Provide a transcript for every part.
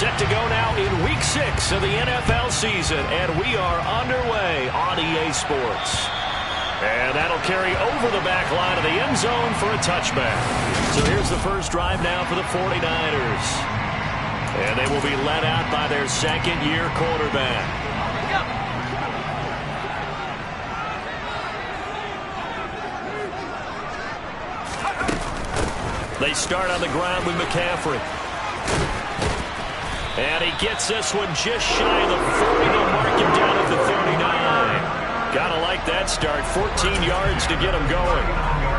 Set to go now in Week 6 of the NFL season, and we are underway on EA Sports. And that'll carry over the back line of the end zone for a touchback. So here's the first drive now for the 49ers. And they will be led out by their second-year quarterback. They start on the ground with McCaffrey. And he gets this one just shy of the 40. They'll mark him down at the 39. Gotta like that start. 14 yards to get him going.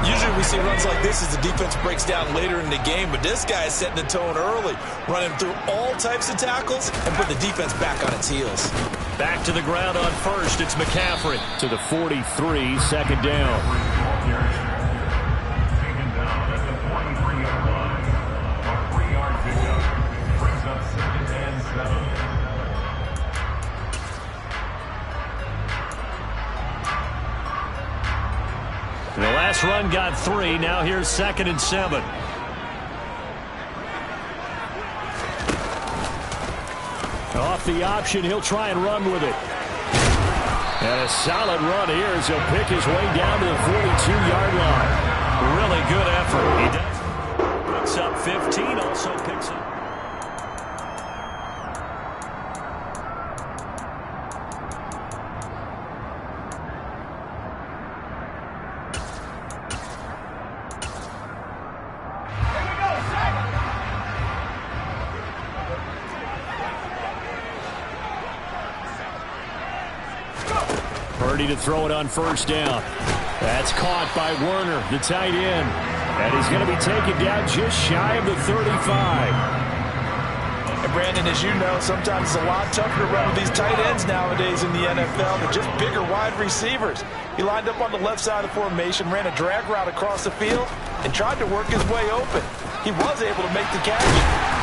Usually we see runs like this as the defense breaks down later in the game, but this guy is setting the tone early, running through all types of tackles and put the defense back on its heels. Back to the ground on first. It's McCaffrey to the 43, second down. The last run got 3. Now here's 2nd and 7. Off the option, he'll try and run with it. And a solid run here as he'll pick his way down to the 42-yard line. Really good effort. He does. Picks up 15, also picks up. To throw it on first down. That's caught by Werner, the tight end. And he's going to be taken down just shy of the 35. And Brandon, as you know, sometimes it's a lot tougher to run with these tight ends nowadays in the NFL. They're just bigger wide receivers. He lined up on the left side of the formation, ran a drag route across the field, and tried to work his way open. He was able to make the catch,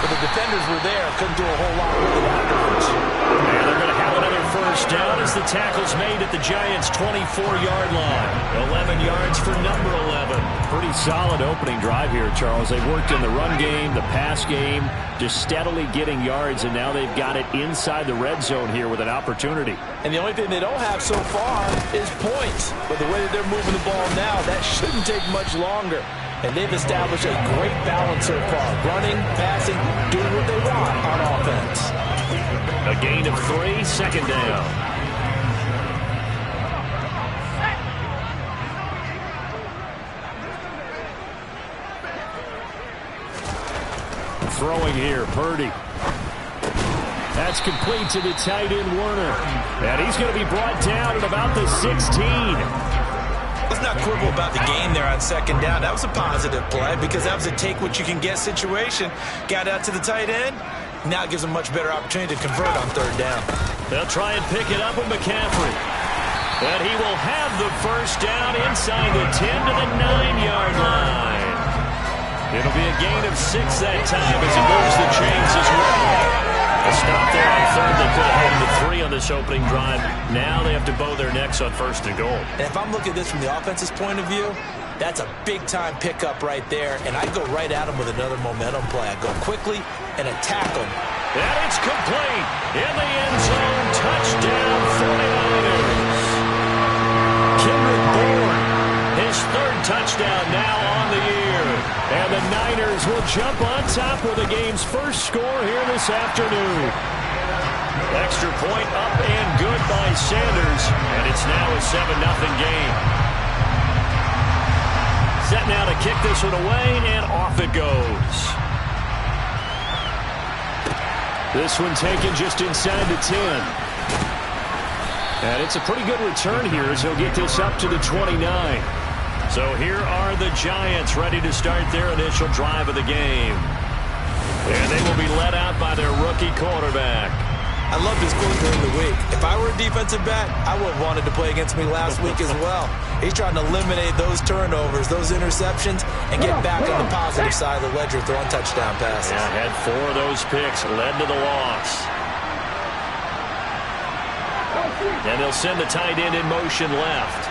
but the defenders were there. Couldn't do a whole lot with it afterwards. And they're going to have another first down as the tackle's made at the Giants' 24-yard line. 11 yards for number 11. Pretty solid opening drive here, Charles. They've worked in the run game, the pass game, just steadily getting yards, and now they've got it inside the red zone here with an opportunity. And the only thing they don't have so far is points. But the way that they're moving the ball now, that shouldn't take much longer. And they've established a great balance so far. Running, passing, doing what they want on offense. A gain of 3, second down. Throwing here, Purdy. That's complete to the tight end, Werner. And he's going to be brought down at about the 16. Let's not quibble about the gain there on second down. That was a positive play because that was a take-what-you-can-get situation. Got out to the tight end. Now it gives them a much better opportunity to convert on third down. They'll try and pick it up with McCaffrey. And he will have the first down inside the 10 to the 9-yard line. It'll be a gain of 6 that time as he moves the chains as well. A stop there on third. They could have had to 3 on this opening drive. Now they have to bow their necks on first and goal. And if I'm looking at this from the offense's point of view, that's a big-time pickup right there. And I go right at him with another momentum play. I go quickly and attack him. And it's complete. In the end zone. Touchdown 49ers. Kendrick Bourne, his 3rd touchdown now on the year. And the Niners will jump on top with the game's first score here this afternoon. Extra point up and good by Sanders. And it's now a 7-0 game. Set now to kick this one away, and off it goes. This one taken just inside the 10. And it's a pretty good return here as he'll get this up to the 29. So here are the Giants ready to start their initial drive of the game. And they will be led out by their rookie quarterback. I love this quote during the week. If I were a defensive back, I would have wanted to play against me last week as well. He's trying to eliminate those turnovers, those interceptions, and get back on the positive side of the ledger throwing touchdown passes. Yeah, had 4 of those picks, led to the loss. And they'll send the tight end in motion left.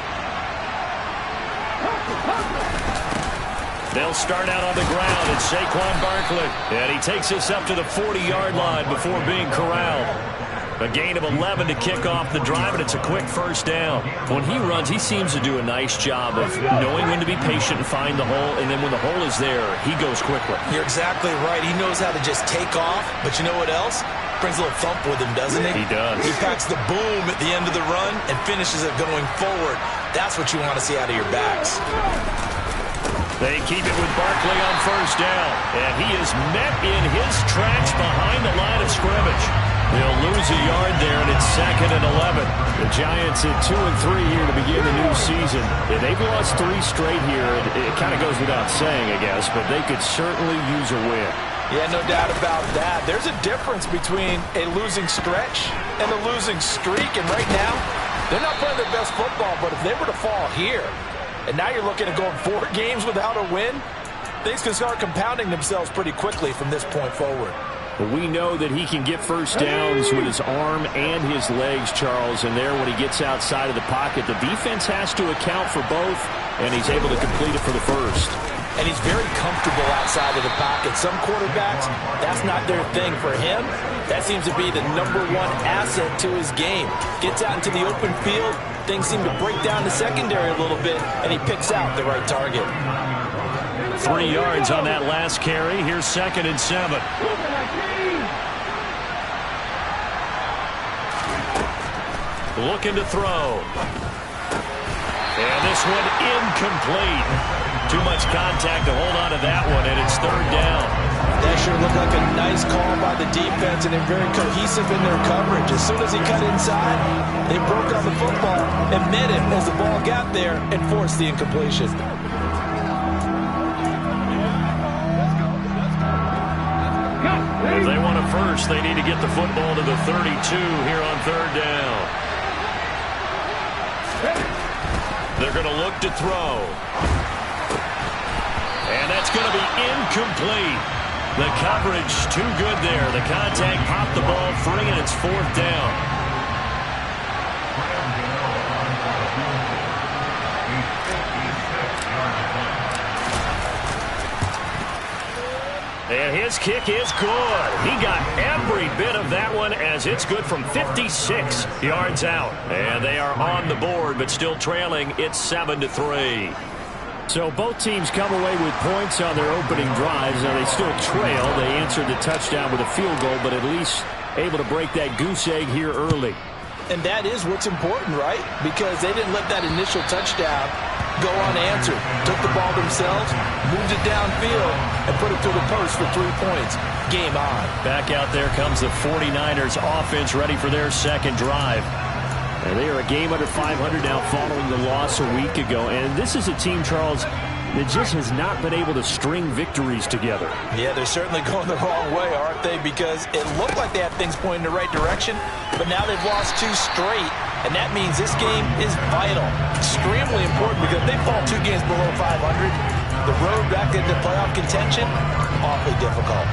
They'll start out on the ground, and Saquon Barkley. And he takes us up to the 40-yard line before being corralled. A gain of 11 to kick off the drive, and it's a quick first down. When he runs, he seems to do a nice job of knowing when to be patient and find the hole, and then when the hole is there, he goes quickly. You're exactly right. He knows how to just take off, but you know what else? Brings a little thump with him, doesn't he? He does. He packs the boom at the end of the run and finishes it going forward. That's what you want to see out of your backs. They keep it with Barkley on first down, and he is met in his tracks behind the line of scrimmage. They'll lose a yard there, and it's 2nd and 11. The Giants at 2 and 3 here to begin the new season. They've lost 3 straight here. It kind of goes without saying, I guess, but they could certainly use a win. Yeah, no doubt about that. There's a difference between a losing stretch and a losing streak, and right now, they're not playing their best football, but if they were to fall here, and now you're looking at going 4 games without a win, things can start compounding themselves pretty quickly from this point forward. But we know that he can get first downs with his arm and his legs, Charles, and there when he gets outside of the pocket, the defense has to account for both, and he's able to complete it for the first. And he's very comfortable outside of the pocket. Some quarterbacks, that's not their thing. For him, that seems to be the #1 asset to his game. Gets out into the open field, things seem to break down the secondary a little bit, and he picks out the right target. 3 yards on that last carry. Here's 2nd and 7. Looking to throw. And this one incomplete. Too much contact to hold on to that one, and it's 3rd down. That sure looked like a nice call by the defense, and they're very cohesive in their coverage. As soon as he cut inside, they broke on the football and met him as the ball got there and forced the incompletion. If they want a first, they need to get the football to the 32 here on 3rd down. They're going to look to throw. And that's going to be incomplete. The coverage too good there. The contact popped the ball free, and it's 4th down. And his kick is good. He got every bit of that one as it's good from 56 yards out. And they are on the board, but still trailing. It's 7-3. So both teams come away with points on their opening drives. Now they still trail. They answered the touchdown with a field goal, but at least able to break that goose egg here early. And that is what's important, right? Because they didn't let that initial touchdown go unanswered. Took the ball themselves, moved it downfield, and put it through the post for 3 points. Game on. Back out there comes the 49ers offense ready for their 2nd drive. And they are a game under 500 now following the loss a week ago. And this is a team, Charles, that just has not been able to string victories together. Yeah, they're certainly going the wrong way, aren't they? Because it looked like they had things pointing in the right direction, but now they've lost 2 straight. And that means this game is vital, extremely important, because if they fall 2 games below 500, the road back into playoff contention, awfully difficult.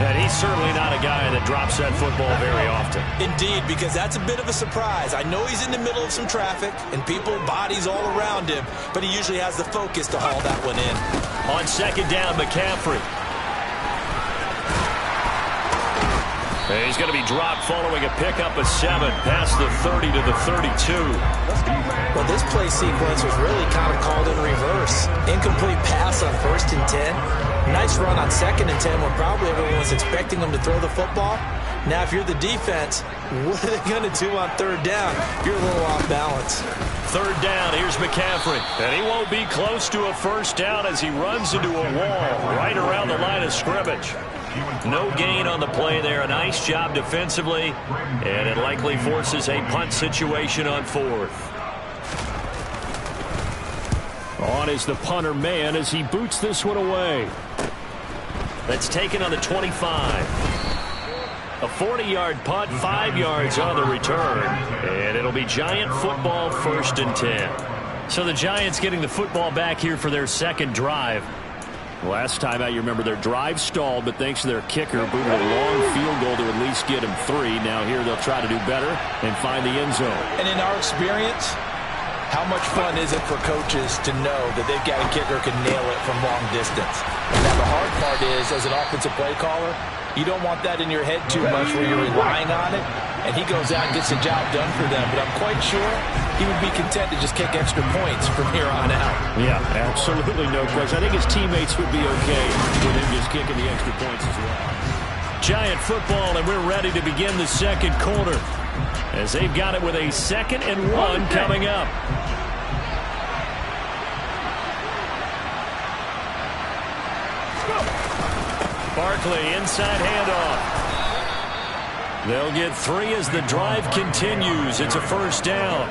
And he's certainly not a guy that drops that football very often. Indeed, because that's a bit of a surprise. I know he's in the middle of some traffic and people, bodies all around him, but he usually has the focus to haul that one in. On 2nd down, McCaffrey. And he's going to be dropped following a pickup of 7 past the 30 to the 32. Well, this play sequence was really kind of called in reverse. Incomplete pass on 1st and 10. Nice run on 2nd and 10 when probably everyone was expecting them to throw the football. Now, if you're the defense, what are they going to do on 3rd down? You're a little off balance. 3rd down, here's McCaffrey. And he won't be close to a first down as he runs into a wall right around the line of scrimmage. No gain on the play there. A nice job defensively. And it likely forces a punt situation on 4th. On is the punter man as he boots this one away. That's taken on the 25. A 40-yard punt, 5 yards on the return. And it'll be Giant football 1st and 10. So the Giants getting the football back here for their 2nd drive. Last time out, you remember their drive stalled, but thanks to their kicker, booted a long field goal to at least get him 3. Now here they'll try to do better and find the end zone. And in our experience, How much fun is it for coaches to know that they've got a kicker who can nail it from long distance? Now, the hard part is, as an offensive play caller, you don't want that in your head too much where you're relying on it, and he goes out and gets the job done for them. But I'm quite sure he would be content to just kick extra points from here on out. Yeah, absolutely no question. I think his teammates would be okay with him just kicking the extra points as well. Giant football, and we're ready to begin the second quarter as they've got it with a 2nd and 1 coming up. Barkley, inside handoff. They'll get 3 as the drive continues. It's a first down.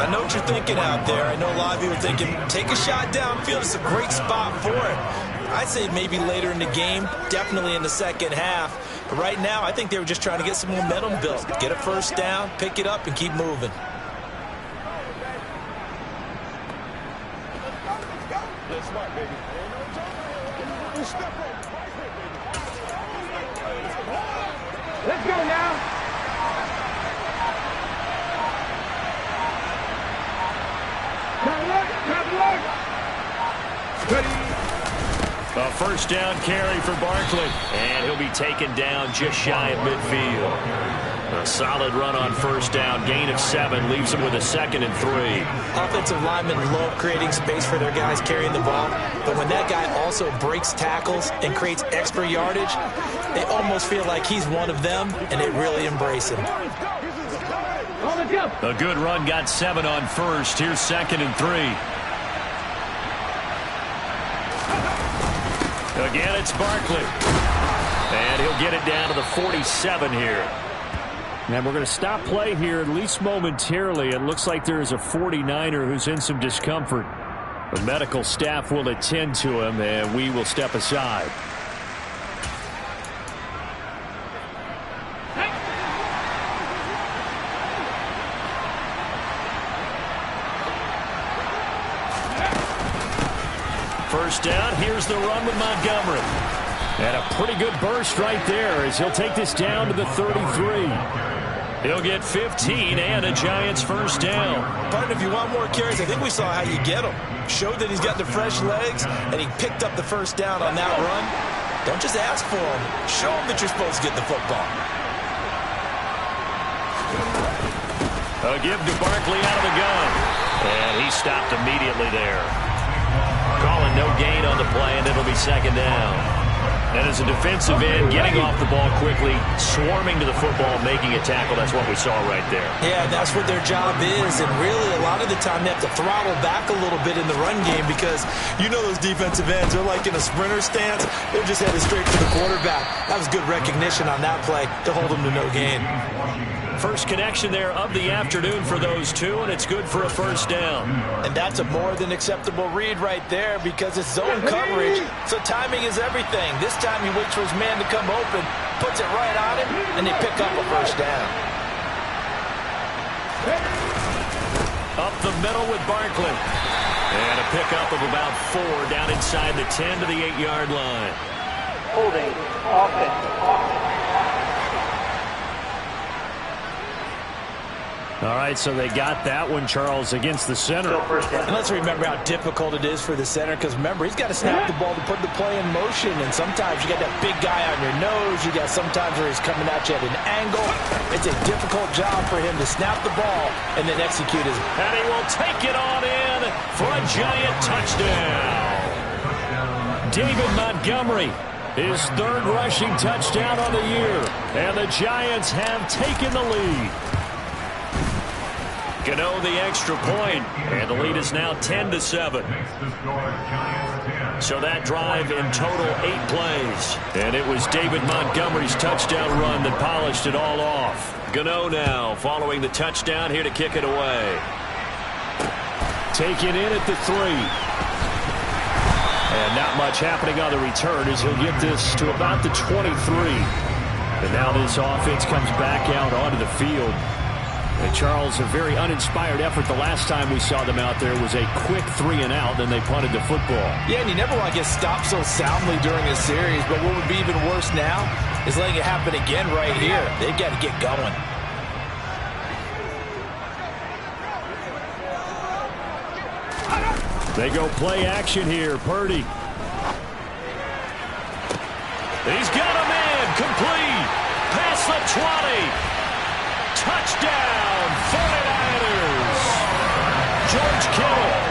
I know what you're thinking out there. I know a lot of you are thinking, take a shot downfield. It's a great spot for it. I'd say maybe later in the game, definitely in the second half. But right now, I think they were just trying to get some momentum built. Get a first down, pick it up, and keep moving. Let's go now. A first down carry for Barkley, and he'll be taken down just shy of midfield. A solid run on first down, gain of 7, leaves him with a 2nd and 3. Offensive linemen love creating space for their guys carrying the ball, but when that guy also breaks tackles and creates extra yardage, they almost feel like he's one of them, and they really embrace him. A good run, got 7 on first. Here's 2nd and 3. Again, it's Barkley. And he'll get it down to the 47 here. And we're going to stop play here, at least momentarily. It looks like there is a 49er who's in some discomfort. The medical staff will attend to him, and we will step aside. First down, here's the run with Montgomery. And a pretty good burst right there as he'll take this down to the 33. He'll get 15 and a Giants first down. Partner, if you want more carries, I think we saw how you get them. Showed that he's got the fresh legs, and he picked up the first down on that run. Don't just ask for him. Show him that you're supposed to get the football. A give to Barkley out of the gun. And he stopped immediately there. Calling no gain on the play, and it'll be 2nd down. And as a defensive end, getting off the ball quickly, swarming to the football, making a tackle, that's what we saw right there. Yeah, that's what their job is, and really a lot of the time they have to throttle back a little bit in the run game because you know those defensive ends, they're like in a sprinter stance. They're just headed straight for the quarterback. That was good recognition on that play to hold them to no gain. First connection there of the afternoon for those two, and it's good for a first down. And that's a more than acceptable read right there because it's zone coverage, so timing is everything. This time he waits for his man to come open, puts it right on him, and they pick up a first down. Up the middle with Barkley. And a pickup of about 4 down inside the 10 to the 8-yard line. Holding offense. All right, so they got that one, Charles, against the center. And let's remember how difficult it is for the center because, remember, he's got to snap the ball to put the play in motion, and sometimes you got that big guy on your nose. You got sometimes where he's coming at you at an angle. It's a difficult job for him to snap the ball and then execute his. And he will take it on in for a Giant touchdown. David Montgomery, his 3rd rushing touchdown on the year, and the Giants have taken the lead. Gano the extra point, and the lead is now 10-7. So that drive in total 8 plays. And it was David Montgomery's touchdown run that polished it all off. Gano now following the touchdown here to kick it away. Take it in at the 3. And not much happening on the return as he'll get this to about the 23. And now this offense comes back out onto the field. And Charles, a very uninspired effort the last time we saw them out there was a quick 3 and out, then they punted the football. Yeah, and you never want to get stopped so soundly during a series, but what would be even worse now is letting it happen again right here. They've got to get going. They go play action here. Purdy. He's got a man. Complete. Past the 20. Touchdown, 49ers. George Kittle.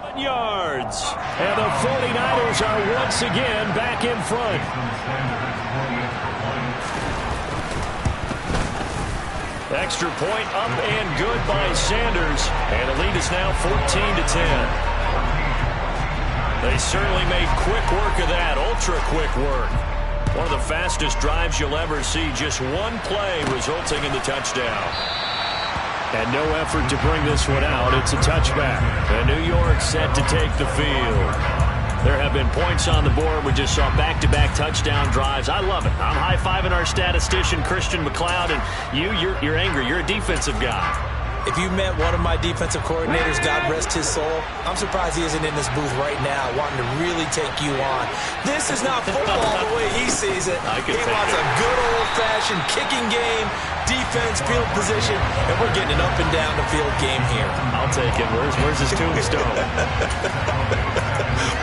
7 yards. And the 49ers are once again back in front. Extra point up and good by Sanders. And the lead is now 14-10. They certainly made quick work of that. Ultra quick work. One of the fastest drives you'll ever see. Just one play resulting in the touchdown. And no effort to bring this one out. It's a touchback. And New York set to take the field. There have been points on the board. We just saw back-to-back touchdown drives. I love it. I'm high-fiving our statistician, Christian McLeod, and you're angry. You're a defensive guy. If you met one of my defensive coordinators, God rest his soul, I'm surprised he isn't in this booth right now wanting to really take you on. This is not football the way he sees it. He wants a good old-fashioned kicking game, defense, field position, and we're getting an up-and-down-the-field game here. I'll take it. Where's his tombstone?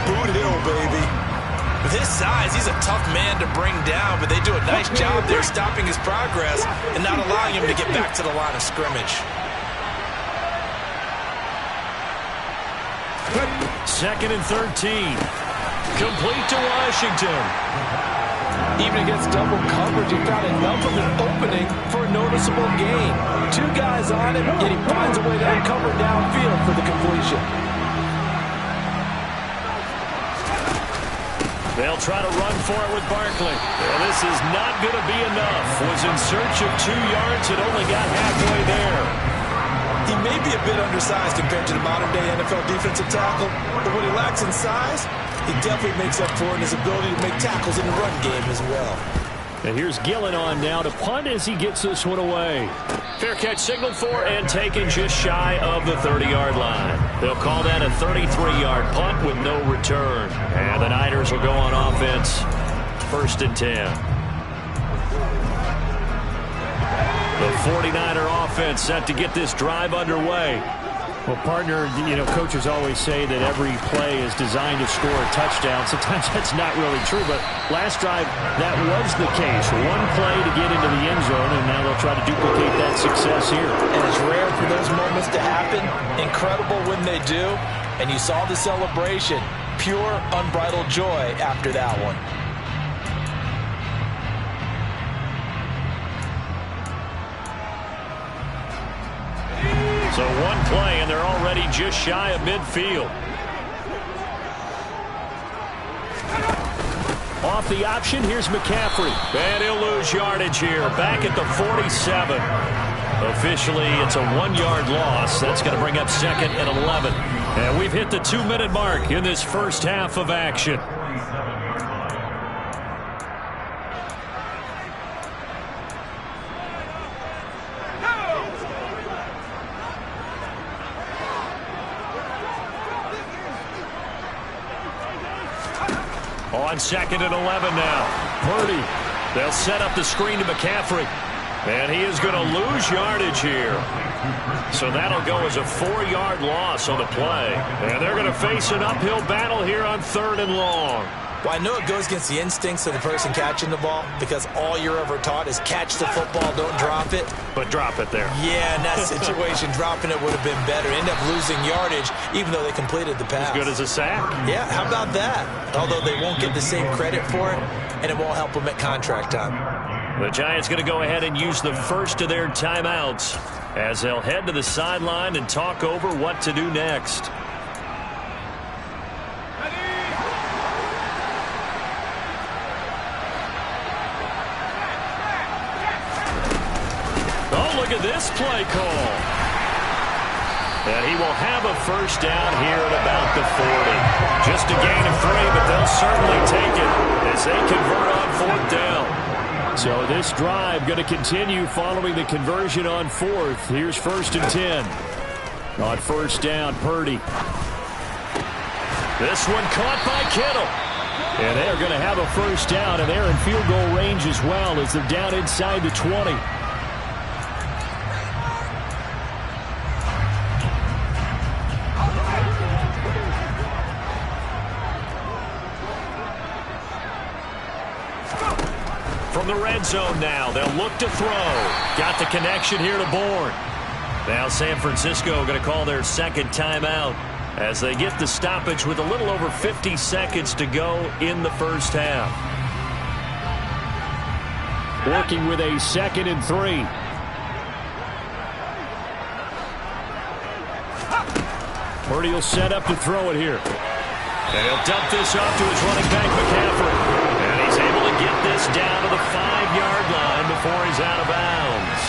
Boot Hill, baby. With his size, he's a tough man to bring down, but they do a nice job there stopping his progress and not allowing him to get back to the line of scrimmage. Second and 13. Complete to Washington. Even against double coverage, he found enough of an opening for a noticeable gain. 2 guys on him, yet he finds a way to uncover downfield for the completion. They'll try to run for it with Barkley. And this is not going to be enough. Was in search of 2 yards and only got halfway there. He may be a bit undersized compared to the modern-day NFL defensive tackle, but what he lacks in size, he definitely makes up for in his ability to make tackles in the run game as well. And here's Gillen on now to punt as he gets this one away. Fair catch signaled for and taken just shy of the 30-yard line. They'll call that a 33-yard punt with no return. And the Niners will go on offense, 1st and 10. The 49er offense set to get this drive underway. Well, partner, coaches always say that every play is designed to score a touchdown. Sometimes that's not really true, but last drive, that was the case. One play to get into the end zone, and now they'll try to duplicate that success here. And it's rare for those moments to happen. Incredible when they do. And you saw the celebration. Pure, unbridled joy after that one. So one play, and they're already just shy of midfield. Off the option, here's McCaffrey. And he'll lose yardage here, back at the 47. Officially, it's a 1-yard loss. That's going to bring up 2nd and 11. And we've hit the 2-minute mark in this first half of action. On 2nd and 11 now. Purdy. They'll set up the screen to McCaffrey. And he is going to lose yardage here. So that'll go as a 4-yard loss on the play. And they're going to face an uphill battle here on 3rd and long. Well, I know it goes against the instincts of the person catching the ball because all you're ever taught is catch the football, don't drop it. But drop it there. Yeah, in that situation, dropping it would have been better. End up losing yardage, even though they completed the pass. As good as a sack. Yeah, how about that? Although they won't get the same credit for it, and it won't help them at contract time. The Giants going to go ahead and use the first of their timeouts as they'll head to the sideline and talk over what to do next. Look at this play call. And he will have a first down here at about the 40. Just a gain of 3, but they'll certainly take it as they convert on 4th down. So this drive going to continue following the conversion on 4th. Here's 1st and 10. On 1st down, Purdy. This one caught by Kittle. And they're going to have a first down, and they're in field goal range as well as they're down inside the 20. From the red zone now, they'll look to throw. Got the connection here to Bourne. Now San Francisco going to call their second timeout as they get the stoppage with a little over 50 seconds to go in the first half. Working with a 2nd and 3. Purdy will set up to throw it here. And he'll dump this off to his running back, McCaffrey. And he's able to get this down to the 5-yard line before he's out of bounds.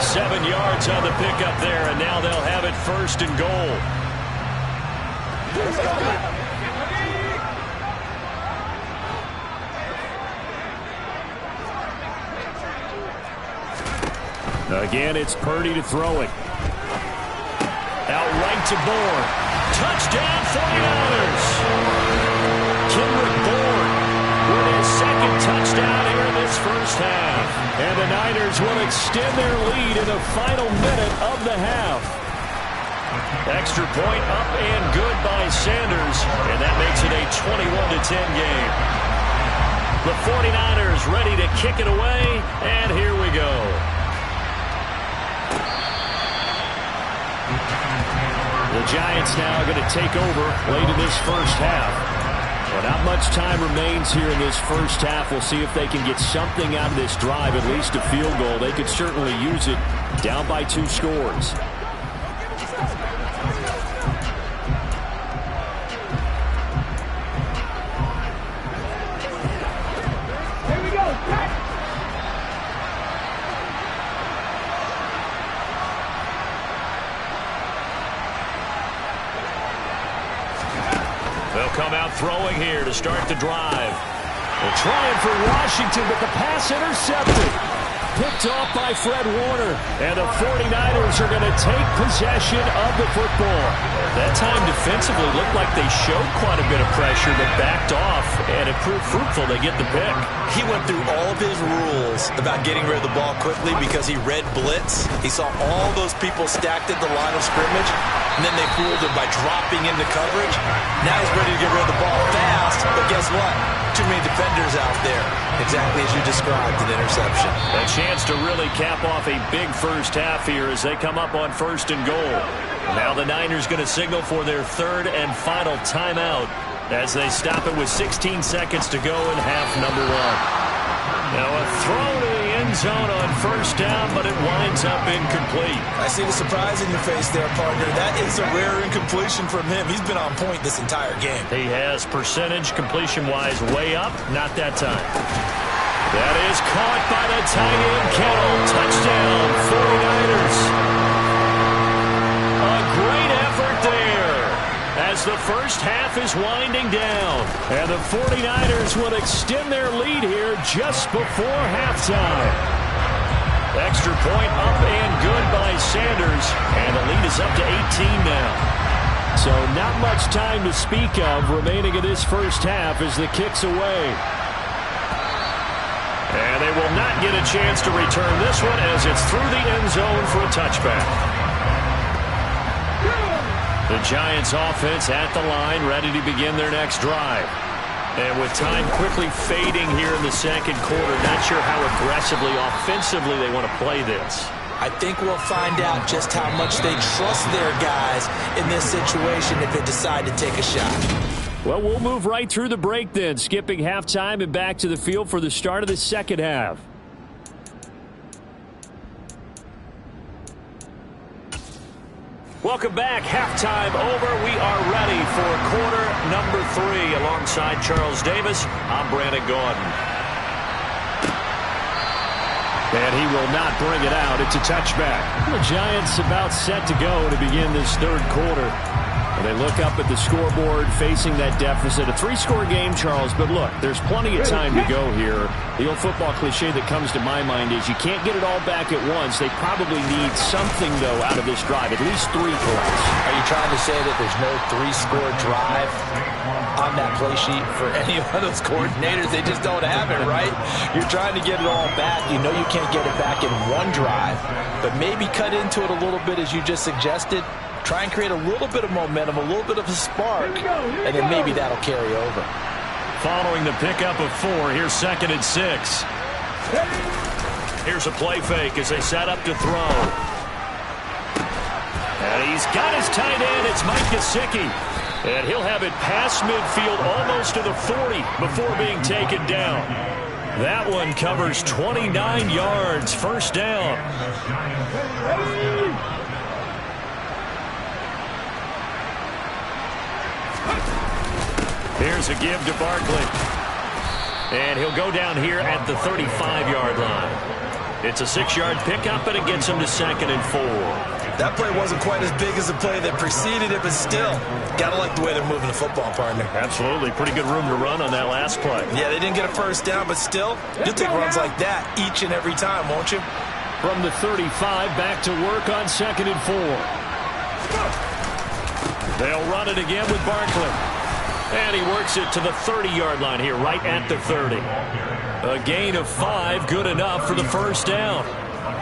7 yards on the pickup there, and now they'll have it 1st and goal. Again, it's Purdy to throw it. Out right to Bourne. Touchdown 49ers. Kendrick Bourne with his 2nd touchdown here in this first half. And the Niners will extend their lead in the final minute of the half. Extra point up and good by Sanders, and that makes it a 21-10 game. The 49ers ready to kick it away, and here we go. The Giants now going to take over late in this first half. Well, not much time remains here in this first half. We'll see if they can get something out of this drive, at least a field goal. They could certainly use it down by 2 scores. Come out throwing here to start the drive. They're trying for Washington, but the pass intercepted. Picked off by Fred Warner. And the 49ers are going to take possession of the football. That time defensively looked like they showed quite a bit of pressure, but backed off, and it proved fruitful. They get the pick. He went through all of his rules about getting rid of the ball quickly because he read blitz. He saw all those people stacked at the line of scrimmage, and then they fooled him by dropping into coverage. Now he's ready to get rid of the ball fast, but guess what? Too many defenders out there. Exactly as you described, an interception. A chance to really cap off a big first half here as they come up on 1st and goal. Now the Niners going to signal for their 3rd and final timeout as they stop it with 16 seconds to go in half number 1. Now a throw to the end zone on 1st down, but it winds up incomplete. I see the surprise in your face there, partner. That is a rare incompletion from him. He's been on point this entire game. He has percentage completion-wise way up, not that time. That is caught by the tight end, Kittle. Touchdown, 49ers. A great effort there as the first half is winding down. And the 49ers will extend their lead here just before halftime. Extra point up and good by Sanders. And the lead is up to 18 now. So not much time to speak of remaining in this first half as the kick's away. And they will not get a chance to return this one as it's through the end zone for a touchback. The Giants offense at the line, ready to begin their next drive. And with time quickly fading here in the 2nd quarter, not sure how aggressively, offensively they want to play this. I think we'll find out just how much they trust their guys in this situation if they decide to take a shot. Well, we'll move right through the break then, skipping halftime and back to the field for the start of the second half. Welcome back. Halftime over. We are ready for quarter number 3. Alongside Charles Davis, I'm Brandon Gaudin. And he will not bring it out. It's a touchback. The Giants about set to go to begin this third quarter. And they look up at the scoreboard facing that deficit. A 3-score game, Charles, but look, there's plenty of time to go here. The old football cliche that comes to my mind is you can't get it all back at once. They probably need something, though, out of this drive, at least 3 points. Are you trying to say that there's no 3-score drive on that play sheet for any one of those coordinators? They just don't have it, right? You're trying to get it all back. You know you can't get it back in one drive, but maybe cut into it a little bit as you just suggested. Try and create a little bit of momentum, a little bit of a spark, and then maybe that'll carry over. Following the pickup of 4, here's 2nd and 6. Here's a play fake as they set up to throw. And he's got his tight end. It's Mike Gesicki. And he'll have it past midfield almost to the 40 before being taken down. That one covers 29 yards. First down. Here's a give to Barkley. And he'll go down here at the 35-yard line. It's a 6-yard pickup, and it gets him to 2nd and 4. That play wasn't quite as big as the play that preceded it, but still, gotta like the way they're moving the football, partner. Absolutely. Pretty good room to run on that last play. Yeah, they didn't get a first down, but still, you'll take runs like that each and every time, won't you? From the 35, back to work on 2nd and 4. They'll run it again with Barkley. And he works it to the 30-yard line here, right at the 30. A gain of 5, good enough for the first down.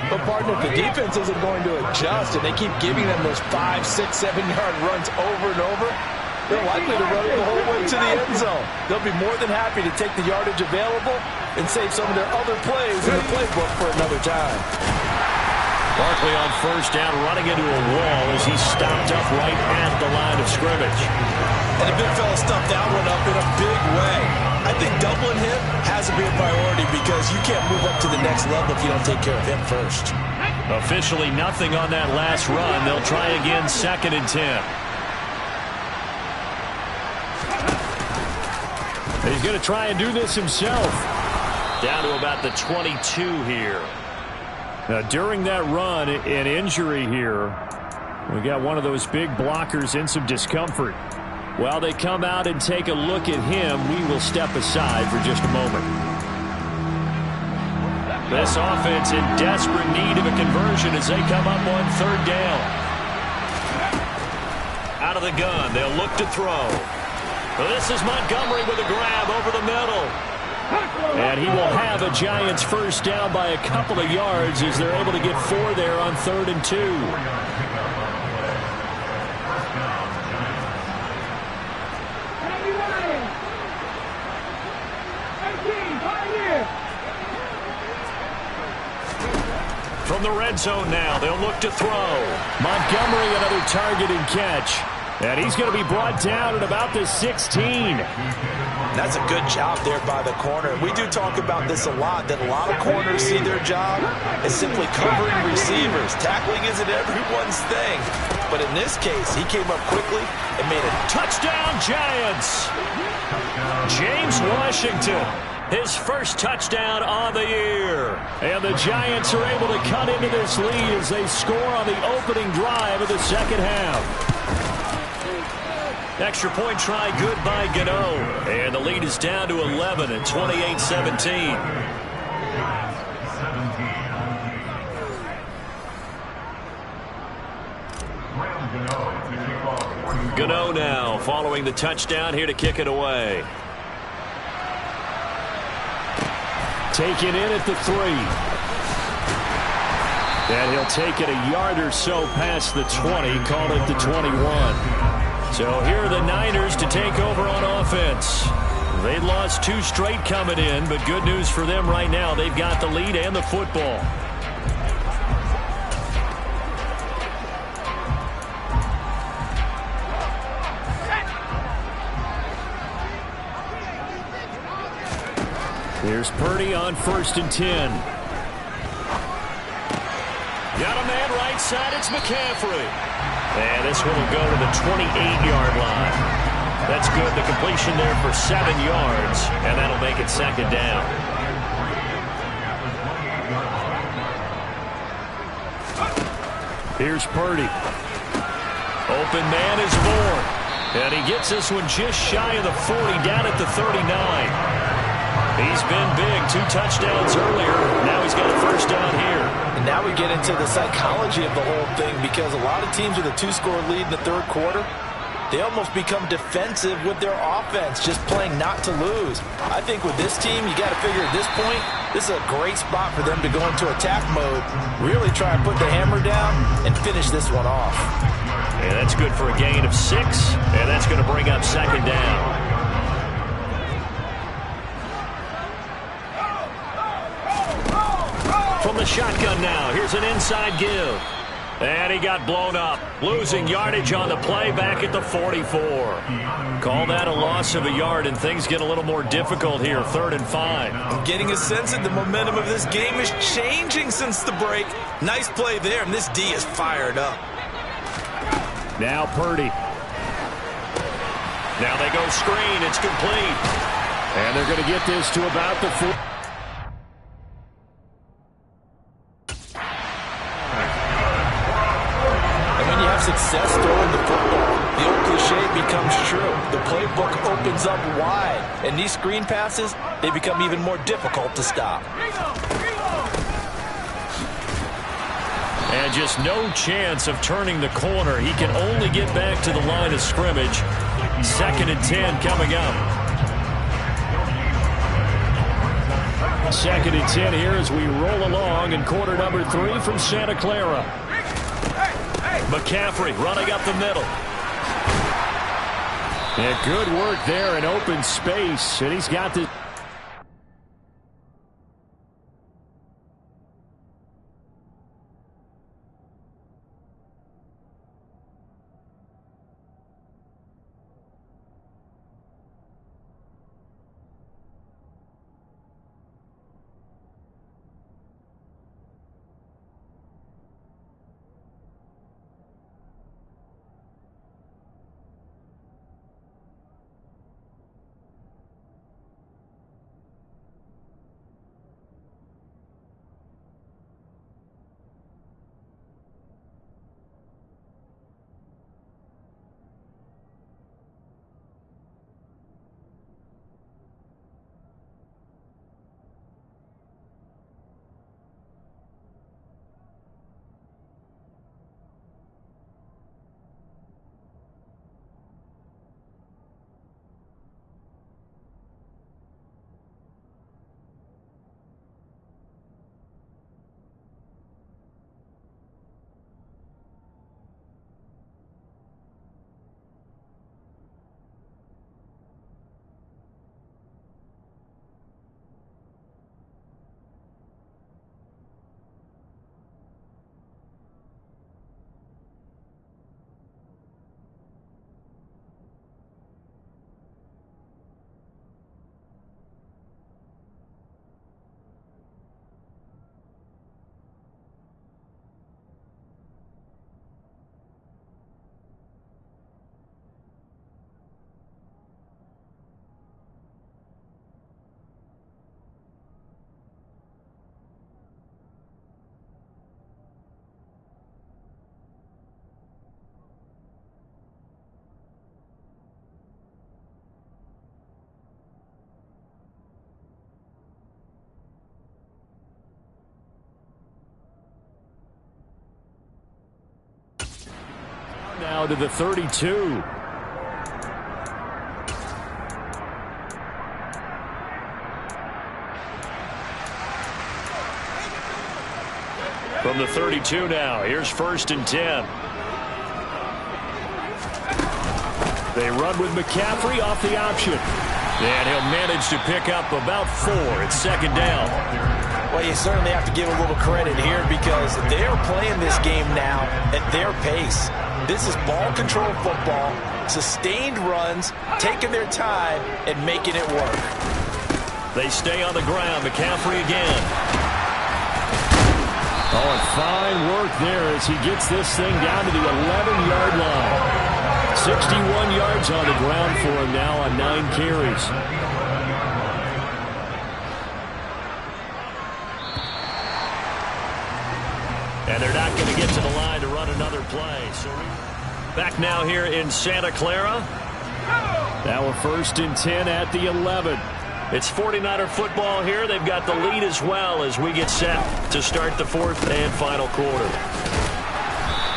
But, partner, if the defense isn't going to adjust and they keep giving them those 5, 6, 7-yard runs over and over, they're likely to run it the whole way to the end zone. They'll be more than happy to take the yardage available and save some of their other plays in the playbook for another time. Barkley on first down, running into a wall as he's stopped up right at the line of scrimmage. And the big fella stuffed that one up in a big way. I think doubling him has to be a priority because you can't move up to the next level if you don't take care of him first. Officially nothing on that last run. They'll try again, 2nd and 10. He's going to try and do this himself. Down to about the 22 here. Now, during that run, an injury here. We got one of those big blockers in some discomfort. While they come out and take a look at him, we will step aside for just a moment. This offense in desperate need of a conversion as they come up on 3rd down. Out of the gun, they'll look to throw. This is Montgomery with a grab over the middle. And he will have a Giants first down by a couple of yards as they're able to get 4 there on 3rd and 2. From the red zone now, they'll look to throw. Montgomery, another target and catch. And he's going to be brought down at about the 16. That's a good job there by the corner. We do talk about this a lot, that a lot of corners see their job as simply covering receivers. Tackling isn't everyone's thing. But in this case, he came up quickly and made a touchdown, Giants. James Washington, his first touchdown on the year. And the Giants are able to cut into this lead as they score on the opening drive of the second half. Extra point try good by Gano. And the lead is down to 11 at 28-17. Gano now following the touchdown here to kick it away. Taken in at the 3. And he'll take it a yard or so past the 20, call it the 21. So here are the Niners to take over on offense. They lost 2 straight coming in, but good news for them right now. They've got the lead and the football. Here's Purdy on 1st and 10. Got a man right side. It's McCaffrey. And this one will go to the 28-yard line. That's good. The completion there for 7 yards, and that'll make it 2nd down. Here's Purdy. Open man is Bourne. And he gets this one just shy of the 40, down at the 39. He's been big. 2 touchdowns earlier. Now he's got a first down here. And now we get into the psychology of the whole thing, because a lot of teams with a 2-score lead in the third quarter, they almost become defensive with their offense, just playing not to lose. I think with this team, you got to figure at this point, this is a great spot for them to go into attack mode, really try and put the hammer down and finish this one off. And that's good for a gain of 6, and that's going to bring up second down. From the shotgun now, here's an inside give. And he got blown up, losing yardage on the play back at the 44. Call that a loss of a yard, and things get a little more difficult here, 3rd and 5. I'm getting a sense that the momentum of this game is changing since the break. Nice play there, and this D is fired up. Now Purdy. Now they go screen. It's complete. And they're going to get this to about the 4. Success throwing the football, the old cliche becomes true. The playbook opens up wide, and these screen passes, they become even more difficult to stop. And just no chance of turning the corner. He can only get back to the line of scrimmage. 2nd and 10 coming up. 2nd and 10 here as we roll along in quarter number 3 from Santa Clara. McCaffrey running up the middle. And good work there in open space. And he's got this. Now to the 32. From the 32 now, here's 1st and 10. They run with McCaffrey off the option. And he'll manage to pick up about 4. It's 2nd down. Well, you certainly have to give a little credit here because they're playing this game now at their pace. This is ball control football, sustained runs, taking their time and making it work. They stay on the ground. McCaffrey again. Oh, and fine work there as he gets this thing down to the 11-yard line. 61 yards on the ground for him now on 9 carries. And they're not going to get to the line to run another play. So back now here in Santa Clara. Now we're 1st and 10 at the 11. It's 49er football here. They've got the lead as well as we get set to start the 4th and final quarter.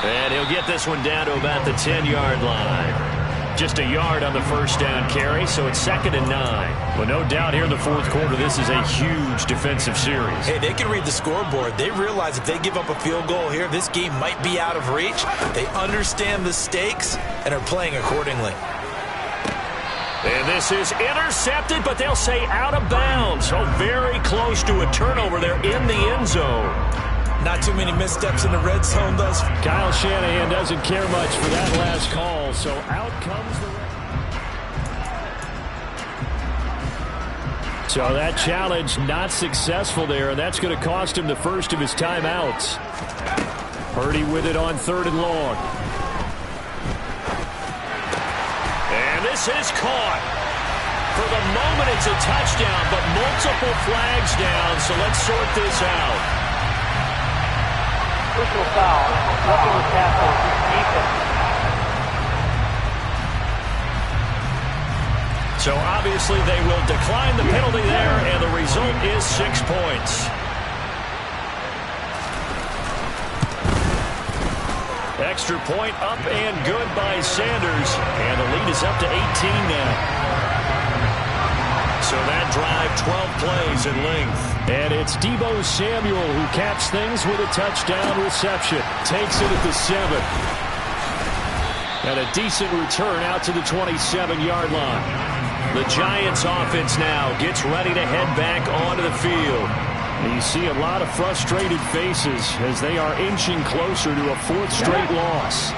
And he'll get this one down to about the 10-yard line. Just a yard on the first down carry, so it's 2nd and 9. Well, no doubt here in the 4th quarter, this is a huge defensive series. Hey, they can read the scoreboard. They realize if they give up a field goal here, this game might be out of reach. They understand the stakes and are playing accordingly. And this is intercepted, but they'll say out of bounds. So very close to a turnover there in the end zone. Not too many missteps in the red zone thus. Kyle Shanahan doesn't care much for that last call, so out comes the... So that challenge not successful there, and that's going to cost him the first of his timeouts. Purdy with it on 3rd and long. And this is caught. For the moment, it's a touchdown, but multiple flags down, so let's sort this out. Personal foul, roughing the tackle, defense. So obviously they will decline the penalty there, and the result is 6 points. Extra point up and good by Sanders, and the lead is up to 18 now. So that drive, 12 plays in length. And it's Deebo Samuel who caps things with a touchdown reception. Takes it at the 7. And a decent return out to the 27-yard line. The Giants offense now gets ready to head back onto the field. And you see a lot of frustrated faces as they are inching closer to a 4th straight loss.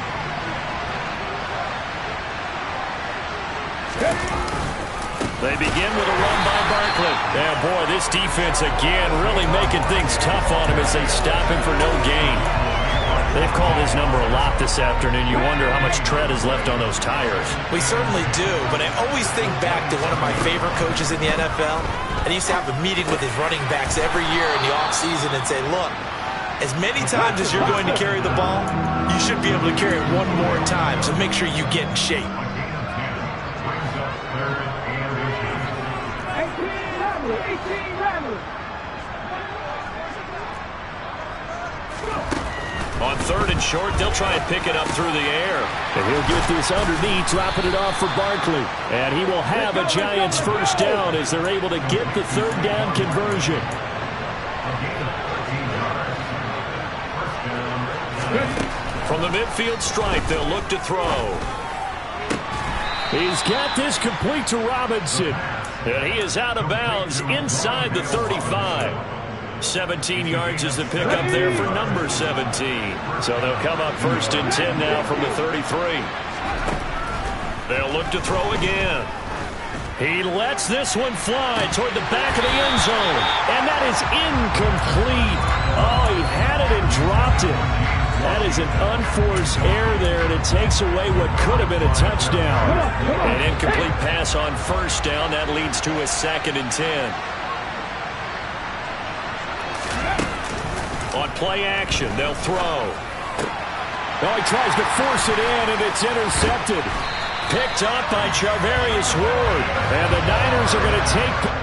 They begin with a run by Barkley. Yeah, boy, this defense again really making things tough on him as they stop him for no gain. They've called his number a lot this afternoon. You wonder how much tread is left on those tires. We certainly do, but I always think back to one of my favorite coaches in the NFL. And he used to have a meeting with his running backs every year in the offseason and say, look, as many times as you're going to carry the ball, you should be able to carry it one more time, so make sure you get in shape. On 3rd and short, they'll try and pick it up through the air. And he'll get this underneath, dropping it off for Barkley. And he will have a Giants first down as they're able to get the 3rd down conversion. From the midfield stripe, they'll look to throw. He's got this complete to Robinson. And he is out of bounds inside the 35. 17 yards is the pickup there for number 17. So they'll come up 1st and 10 now from the 33. They'll look to throw again. He lets this one fly toward the back of the end zone. And that is incomplete. Oh, he had it and dropped it. That is an unforced error there, and it takes away what could have been a touchdown. An incomplete pass on 1st down. That leads to a 2nd and 10. On play action, they'll throw. Oh, he tries to force it in, and it's intercepted. Picked up by Charvarius Ward. And the Niners are going to take...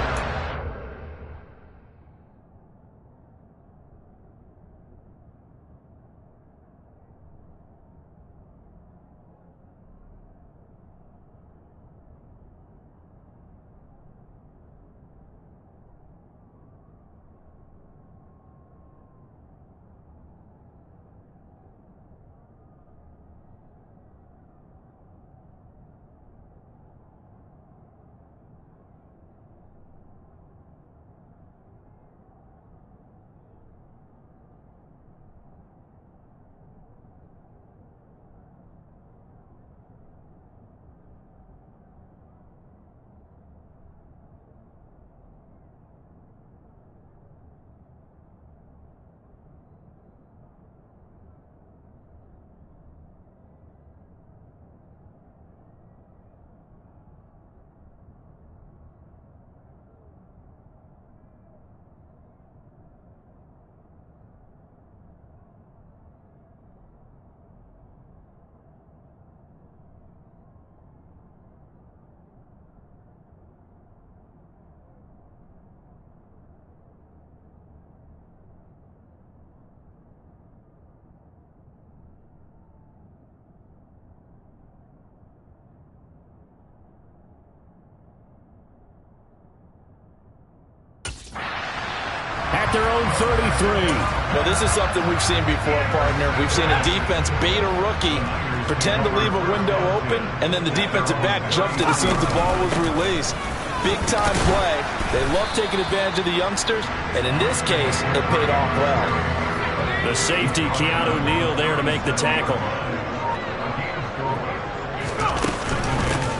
at their own 33. Well, this is something we've seen before, partner. We've seen a defense bait a rookie, pretend to leave a window open, and then the defensive back jumped it as soon as the ball was released. Big-time play. They love taking advantage of the youngsters, and in this case, it paid off well. The safety, Keanu Neal, there to make the tackle.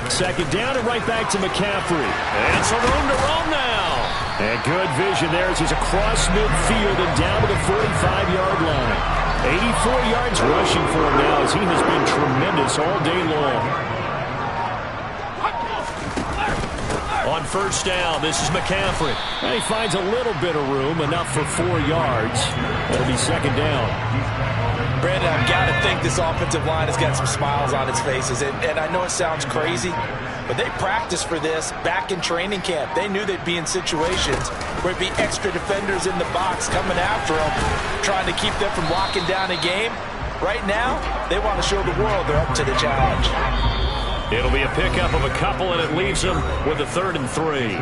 Second down and right back to McCaffrey. And some room to roam now. And good vision there as he's across midfield and down to the 45-yard line. 84 yards rushing for him now as he has been tremendous all day long. On first down, this is McCaffrey. And he finds a little bit of room, enough for 4 yards. It'll be second down. Brandon, I've got to think this offensive line has got some smiles on its faces. And I know it sounds crazy, but they practiced for this back in training camp. They knew they'd be in situations where it'd be extra defenders in the box coming after them, trying to keep them from locking down a game. Right now, they want to show the world they're up to the challenge. It'll be a pickup of a couple, and it leaves them with a 3rd and 3.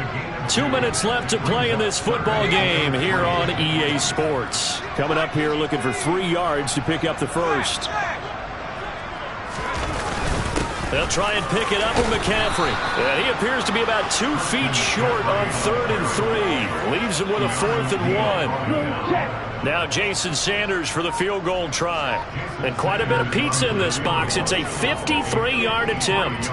2 minutes left to play in this football game here on EA Sports. Coming up here looking for 3 yards to pick up the first. They'll try and pick it up with McCaffrey. And he appears to be about 2 feet short on 3rd and 3. Leaves him with a 4th and 1. Now Jason Sanders for the field goal try. And quite a bit of pizza in this box. It's a 53-yard attempt.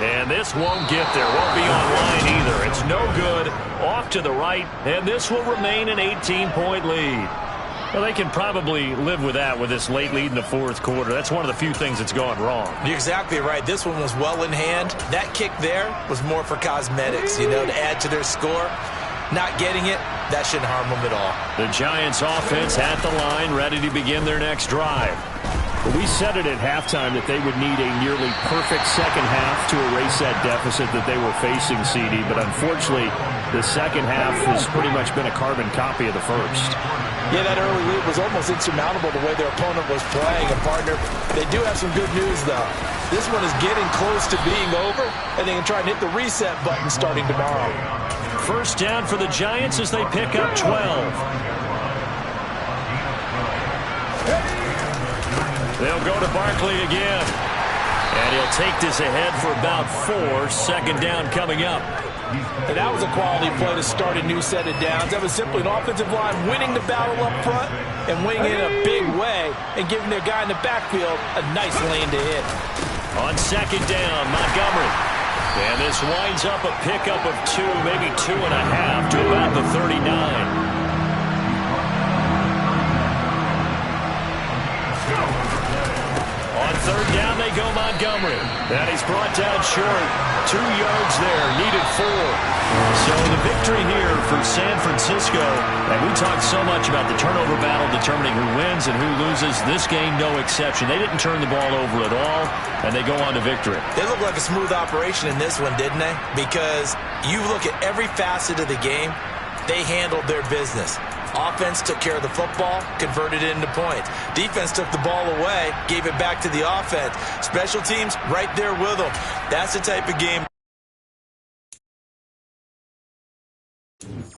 And this won't get there. Won't be online either. It's no good. Off to the right. And this will remain an 18-point lead. Well, they can probably live with that with this late lead in the 4th quarter. That's one of the few things that's gone wrong. You're exactly right. This one was well in hand. That kick there was more for cosmetics, to add to their score. Not getting it, that shouldn't harm them at all. The Giants offense at the line, ready to begin their next drive. But we said it at halftime that they would need a nearly perfect second half to erase that deficit that they were facing, CD. But unfortunately, the second half has pretty much been a carbon copy of the first. Yeah, that early lead was almost insurmountable the way their opponent was playing. And, partner, they do have some good news, though. This one is getting close to being over, and they can try and hit the reset button starting tomorrow. First down for the Giants as they pick up 12. They'll go to Barkley again. And he'll take this ahead for about 4. Second down coming up. And that was a quality play to start a new set of downs. That was simply an offensive line winning the battle up front and winning it in a big way and giving their guy in the backfield a nice lane to hit. On second down, Montgomery. And this winds up a pickup of 2, maybe 2.5 to about the 39. On third down, they go Montgomery. And he's brought down short. 2 yards there, needed 4. So the victory here for San Francisco. And we talked so much about the turnover battle determining who wins and who loses. This game, no exception. They didn't turn the ball over at all, and they go on to victory. They look like a smooth operation in this one, didn't they? Because you look at every facet of the game, they handled their business. Offense took care of the football, converted it into points. Defense took the ball away, gave it back to the offense. Special teams right there with them. That's the type of game